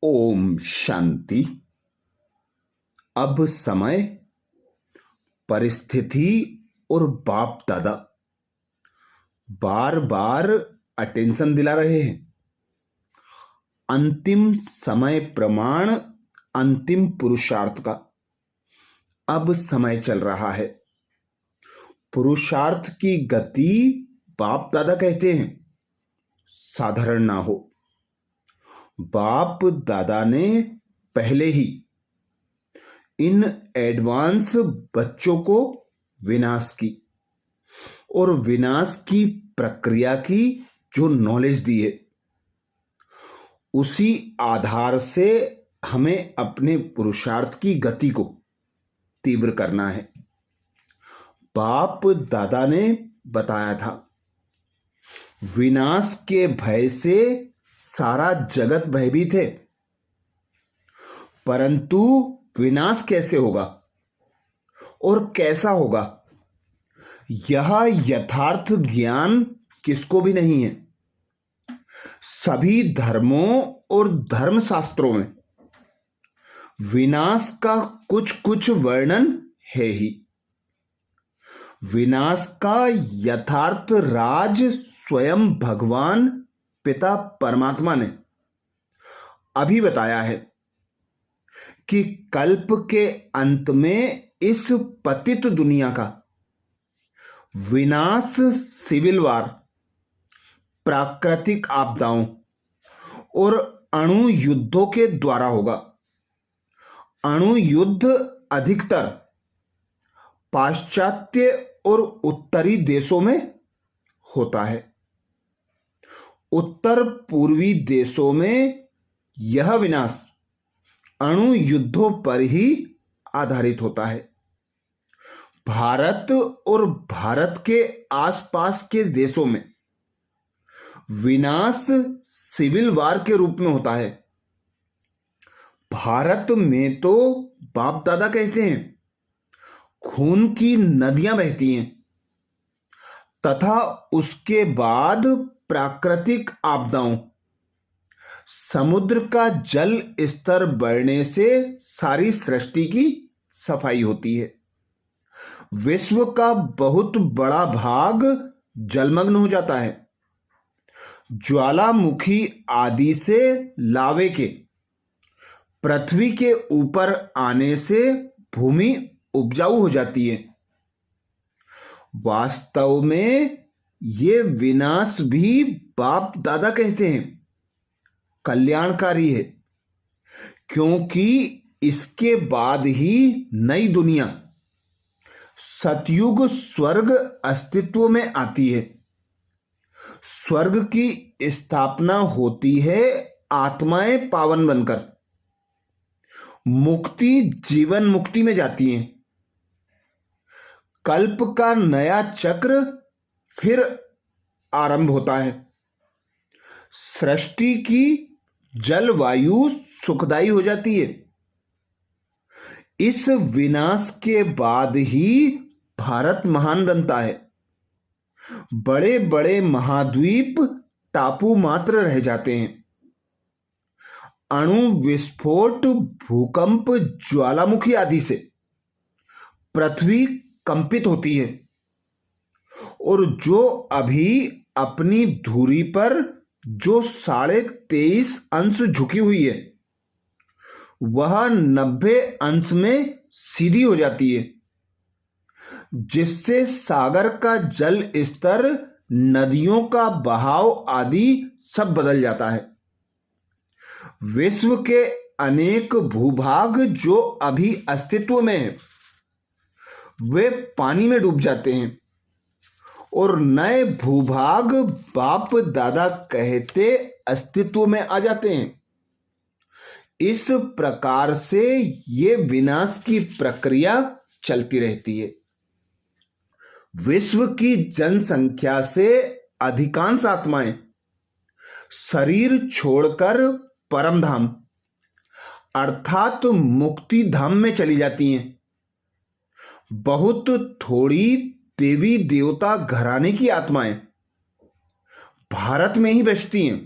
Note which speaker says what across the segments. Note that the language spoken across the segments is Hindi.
Speaker 1: ओम शांति। अब समय, परिस्थिति और बाप दादा बार बार अटेंशन दिला रहे हैं। अंतिम समय प्रमाण, अंतिम पुरुषार्थ का अब समय चल रहा है। पुरुषार्थ की गति बाप दादा कहते हैं साधारण ना हो। बाप दादा ने पहले ही इन एडवांस बच्चों को विनाश की और विनाश की प्रक्रिया की जो नॉलेज दी है, उसी आधार से हमें अपने पुरुषार्थ की गति को तीव्र करना है। बाप दादा ने बताया था, विनाश के भय से सारा जगत भयभीत है, परंतु विनाश कैसे होगा और कैसा होगा, यह यथार्थ ज्ञान किसको भी नहीं है। सभी धर्मों और धर्मशास्त्रों में विनाश का कुछ कुछ वर्णन है ही। विनाश का यथार्थ राज स्वयं भगवान पिता परमात्मा ने अभी बताया है कि कल्प के अंत में इस पतित दुनिया का विनाश सिविल वार, प्राकृतिक आपदाओं और अणु युद्धों के द्वारा होगा। अणु युद्ध अधिकतर पाश्चात्य और उत्तरी देशों में होता है। उत्तर पूर्वी देशों में यह विनाश अणु युद्धों पर ही आधारित होता है। भारत और भारत के आसपास के देशों में विनाश सिविल वार के रूप में होता है। भारत में तो बाप दादा कहते हैं खून की नदियां बहती हैं तथा उसके बाद प्राकृतिक आपदाओं, समुद्र का जल स्तर बढ़ने से सारी सृष्टि की सफाई होती है। विश्व का बहुत बड़ा भाग जलमग्न हो जाता है। ज्वालामुखी आदि से लावे के पृथ्वी के ऊपर आने से भूमि उपजाऊ हो जाती है। वास्तव में ये विनाश भी बाप दादा कहते हैं कल्याणकारी है, क्योंकि इसके बाद ही नई दुनिया सतयुग स्वर्ग अस्तित्व में आती है। स्वर्ग की स्थापना होती है आत्माएं पावन बनकर, मुक्ति जीवन मुक्ति में जाती हैं। कल्प का नया चक्र फिर आरंभ होता है। सृष्टि की जलवायु सुखदायी हो जाती है। इस विनाश के बाद ही भारत महान बनता है। बड़े बड़े महाद्वीप टापू मात्र रह जाते हैं। अणु विस्फोट, भूकंप, ज्वालामुखी आदि से पृथ्वी कंपित होती है और जो अभी अपनी धुरी पर जो 23.5 अंश झुकी हुई है, वह 90 अंश में सीधी हो जाती है, जिससे सागर का जल स्तर, नदियों का बहाव आदि सब बदल जाता है। विश्व के अनेक भूभाग जो अभी अस्तित्व में हैं, वे पानी में डूब जाते हैं और नए भूभाग बाप दादा कहते अस्तित्व में आ जाते हैं। इस प्रकार से ये विनाश की प्रक्रिया चलती रहती है। विश्व की जनसंख्या से अधिकांश आत्माएं शरीर छोड़कर परमधाम अर्थात मुक्ति धाम में चली जाती हैं। बहुत थोड़ी देवी देवता घराने की आत्माएं भारत में ही बसती हैं।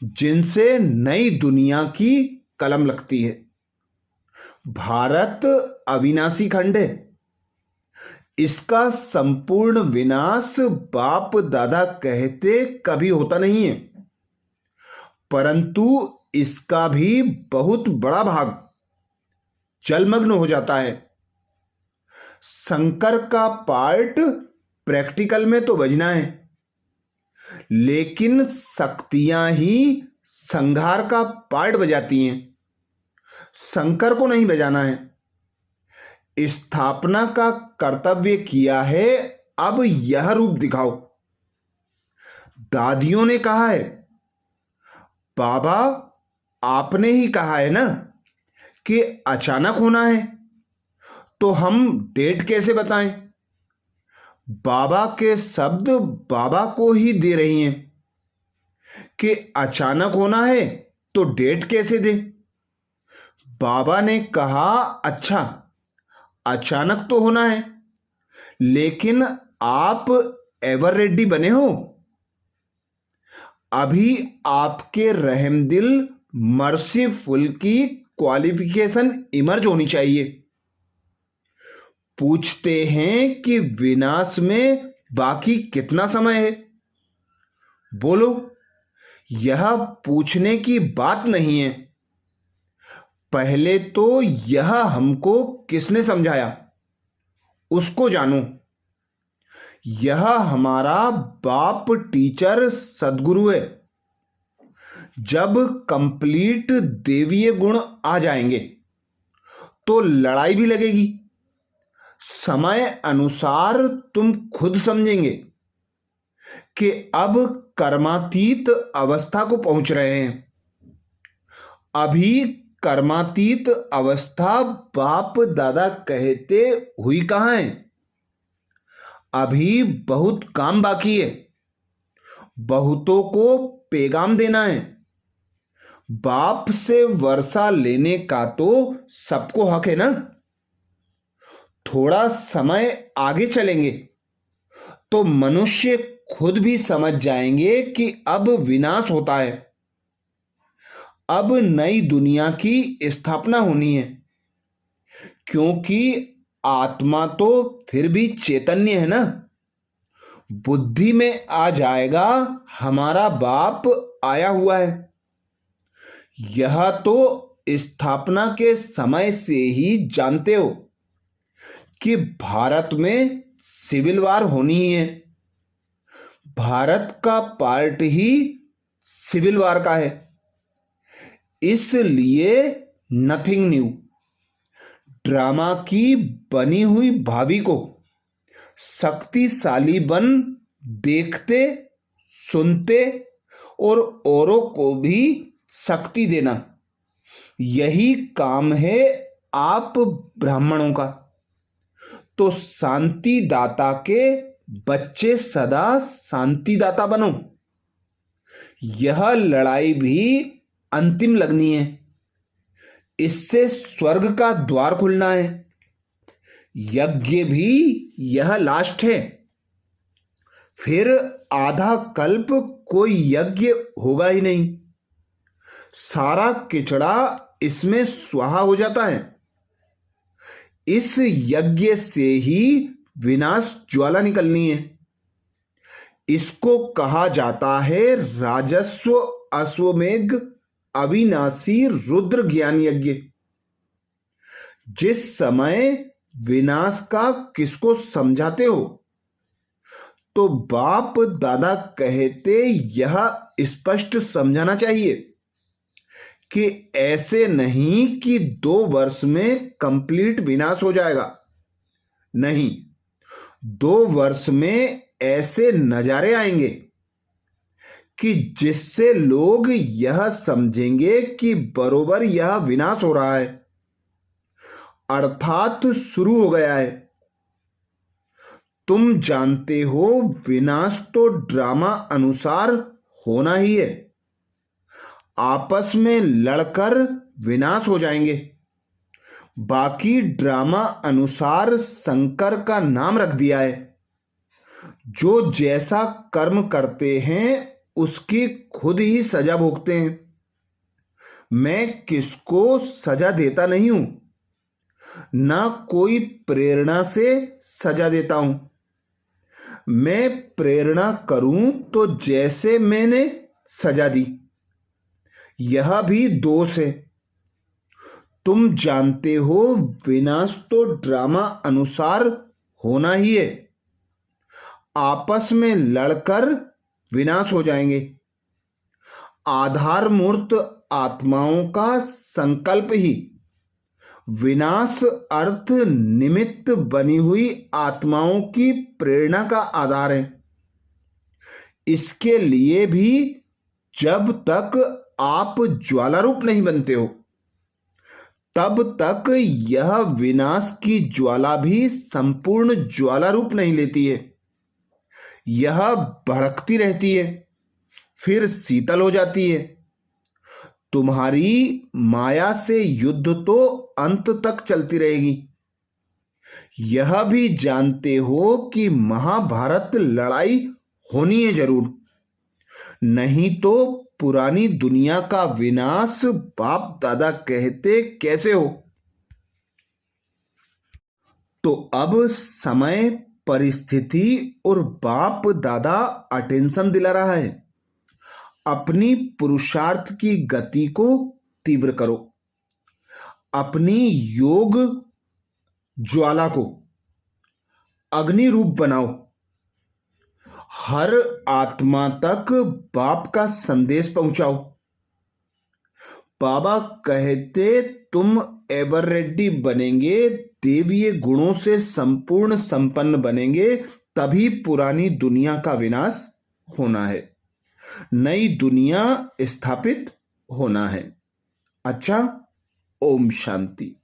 Speaker 1: जिनसे नई दुनिया की कलम लगती है। भारत अविनाशी खंड है। इसका संपूर्ण विनाश बाप दादा कहते कभी होता नहीं है, परंतु इसका भी बहुत बड़ा भाग जलमग्न हो जाता है। शंकर का पार्ट प्रैक्टिकल में तो बजना है, लेकिन शक्तियां ही संहार का पार्ट बजाती हैं, शंकर को नहीं बजाना है। स्थापना का कर्तव्य किया है, अब यह रूप दिखाओ। दादियों ने कहा है, बाबा आपने ही कहा है ना कि अचानक होना है, तो हम डेट कैसे बताएं? बाबा के शब्द बाबा को ही दे रही हैं कि अचानक होना है तो डेट कैसे दे? बाबा ने कहा, अच्छा अचानक तो होना है, लेकिन आप एवर रेडी बने हो? अभी आपके रहमदिल मर्सीफुल की क्वालिफिकेशन इमर्ज होनी चाहिए। पूछते हैं कि विनाश में बाकी कितना समय है? बोलो, यह पूछने की बात नहीं है। पहले तो यह हमको किसने समझाया उसको जानो। यह हमारा बाप टीचर सदगुरु है। जब कंप्लीट देवीय गुण आ जाएंगे तो लड़ाई भी लगेगी। समय अनुसार तुम खुद समझेंगे कि अब कर्मातीत अवस्था को पहुंच रहे हैं। अभी कर्मातीत अवस्था बाप दादा कहते हुई कहां है? अभी बहुत काम बाकी है। बहुतों को पैगाम देना है। बाप से वर्षा लेने का तो सबको हक है ना। थोड़ा समय आगे चलेंगे तो मनुष्य खुद भी समझ जाएंगे कि अब विनाश होता है, अब नई दुनिया की स्थापना होनी है। क्योंकि आत्मा तो फिर भी चैतन्य है ना। बुद्धि में आ जाएगा हमारा बाप आया हुआ है। यह तो स्थापना के समय से ही जानते हो कि भारत में सिविल वार होनी ही है। भारत का पार्ट ही सिविल वार का है। इसलिए नथिंग न्यू। ड्रामा की बनी हुई भावी को शक्तिशाली बन देखते सुनते और औरों को भी शक्ति देना, यही काम है आप ब्राह्मणों का। तो शांति दाता के बच्चे सदा शांति दाता बनो। यह लड़ाई भी अंतिम लगनी है। इससे स्वर्ग का द्वार खुलना है। यज्ञ भी यह लास्ट है। फिर आधा कल्प कोई यज्ञ होगा ही नहीं। सारा किचड़ा इसमें स्वाहा हो जाता है। इस यज्ञ से ही विनाश ज्वाला निकलनी है। इसको कहा जाता है राजस्व अश्वमेघ अविनाशी रुद्र ज्ञान यज्ञ। जिस समय विनाश का किसको समझाते हो तो बाप दादा कहते यह स्पष्ट समझाना चाहिए कि ऐसे नहीं कि 2 वर्ष में कंप्लीट विनाश हो जाएगा। नहीं, 2 वर्ष में ऐसे नजारे आएंगे कि जिससे लोग यह समझेंगे कि बरोबर यह विनाश हो रहा है, अर्थात शुरू हो गया है। तुम जानते हो विनाश तो ड्रामा अनुसार होना ही है। आपस में लड़कर विनाश हो जाएंगे। बाकी ड्रामा अनुसार शंकर का नाम रख दिया है। जो जैसा कर्म करते हैं उसकी खुद ही सजा भोगते हैं। मैं किसको सजा देता नहीं हूं, ना कोई प्रेरणा से सजा देता हूं। मैं प्रेरणा करूं तो जैसे मैंने सजा दी, यह भी दोष है। तुम जानते हो विनाश तो ड्रामा अनुसार होना ही है। आपस में लड़कर विनाश हो जाएंगे। आधार मूर्त आत्माओं का संकल्प ही विनाश अर्थ निमित्त बनी हुई आत्माओं की प्रेरणा का आधार है। इसके लिए भी जब तक आप ज्वालारूप नहीं बनते हो, तब तक यह विनाश की ज्वाला भी संपूर्ण ज्वाला रूप नहीं लेती है। यह भड़कती रहती है, फिर शीतल हो जाती है। तुम्हारी माया से युद्ध तो अंत तक चलती रहेगी। यह भी जानते हो कि महाभारत लड़ाई होनी है जरूर, नहीं तो पुरानी दुनिया का विनाश बाप दादा कहते कैसे हो। तो अब समय, परिस्थिति और बाप दादा अटेंशन दिला रहा है। अपनी पुरुषार्थ की गति को तीव्र करो। अपनी योग ज्वाला को अग्नि रूप बनाओ। हर आत्मा तक बाप का संदेश पहुंचाओ। बाबा कहते तुम एवर रेड्डी बनेंगे, देवीय गुणों से संपूर्ण संपन्न बनेंगे, तभी पुरानी दुनिया का विनाश होना है, नई दुनिया स्थापित होना है। अच्छा, ओम शांति।